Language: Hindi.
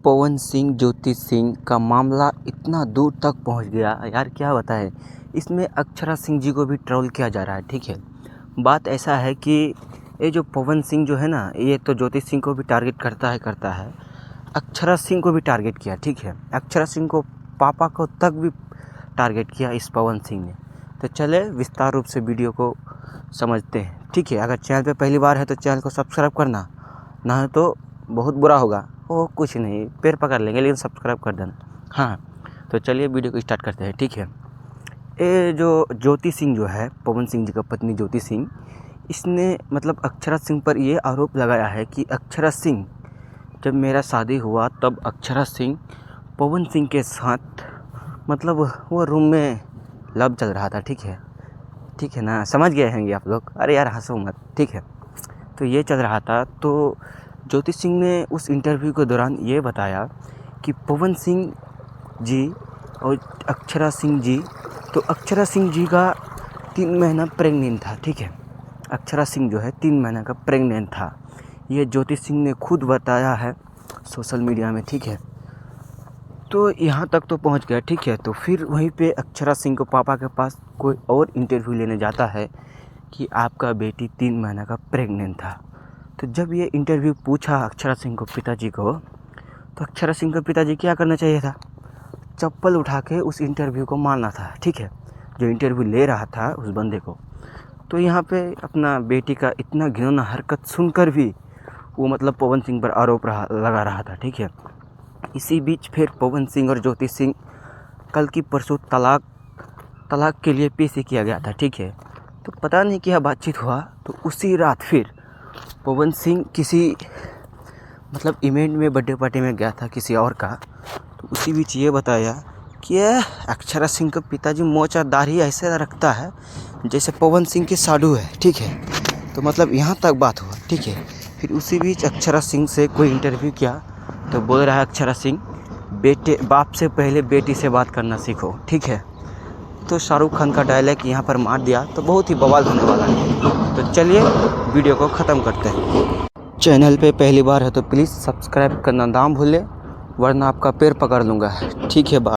पवन सिंह ज्योति सिंह का मामला इतना दूर तक पहुंच गया यार, क्या बताएं। इसमें अक्षरा सिंह जी को भी ट्रोल किया जा रहा है। ठीक है, बात ऐसा है कि ये जो पवन सिंह जो है ना, ये तो ज्योति सिंह को भी टारगेट करता है, अक्षरा सिंह को भी टारगेट किया। ठीक है, अक्षरा सिंह को, पापा को तक भी टारगेट किया इस पवन सिंह ने। तो चले विस्तार रूप से वीडियो को समझते हैं। ठीक है, अगर चैनल पे पहली बार है तो चैनल को सब्सक्राइब करना, ना है तो बहुत बुरा होगा। वो कुछ नहीं, पैर पकड़ लेंगे, लेकिन सब्सक्राइब कर देना। हाँ, तो चलिए वीडियो को स्टार्ट करते हैं। ठीक है, ये जो ज्योति सिंह जो है, पवन सिंह जी का पत्नी ज्योति सिंह, इसने मतलब अक्षरा सिंह पर ये आरोप लगाया है कि अक्षरा सिंह, जब मेरा शादी हुआ तब अक्षरा सिंह पवन सिंह के साथ मतलब वो रूम में लव चल रहा था। ठीक है ना, समझ गए होंगे आप लोग। अरे यार हंसो मत। ठीक है, तो ये चल रहा था। तो ज्योति सिंह ने उस इंटरव्यू के दौरान ये बताया कि पवन सिंह जी और अक्षरा सिंह जी, तो अक्षरा सिंह जी का 3 महीना प्रेग्नेंट था। ठीक है, अक्षरा सिंह जो है 3 महीना का प्रेग्नेंट था। ये ज्योति सिंह ने खुद बताया है सोशल मीडिया में। ठीक है, तो यहाँ तक तो पहुँच गया। ठीक है, तो फिर वहीं पे अक्षरा सिंह को पापा के पास कोई और इंटरव्यू लेने जाता है कि आपका बेटी 3 महीना का प्रेग्नेंट था। तो जब ये इंटरव्यू पूछा अक्षरा सिंह को पिताजी को, तो अक्षरा सिंह को पिताजी क्या करना चाहिए था? चप्पल उठा के उस इंटरव्यू को मारना था। ठीक है, जो इंटरव्यू ले रहा था उस बंदे को। तो यहाँ पे अपना बेटी का इतना घिनौना हरकत सुनकर भी वो मतलब पवन सिंह पर आरोप लगा रहा था। ठीक है, इसी बीच फिर पवन सिंह और ज्योति सिंह कल की परसों तलाक के लिए पेश किया गया था। ठीक है, तो पता नहीं क्या बातचीत हुआ। तो उसी रात फिर पवन सिंह किसी मतलब इवेंट में, बर्थडे पार्टी में गया था किसी और का। तो उसी बीच ये बताया कि अक्षरा सिंह का पिताजी मोचा दाढ़ी ऐसे रखता है जैसे पवन सिंह की साडू है। ठीक है, तो मतलब यहाँ तक बात हुआ। ठीक है, फिर उसी बीच अक्षरा सिंह से कोई इंटरव्यू किया तो बोल रहा है अक्षरा सिंह, बाप से पहले बेटी से बात करना सीखो। ठीक है, तो शाहरुख खान का डायलॉग यहाँ पर मार दिया तो बहुत ही बवाल होने वाला है। तो चलिए वीडियो को ख़त्म करते हैं। चैनल पे पहली बार है तो प्लीज़ सब्सक्राइब करना ना भूलें, वरना आपका पैर पकड़ लूँगा। ठीक है, बाय।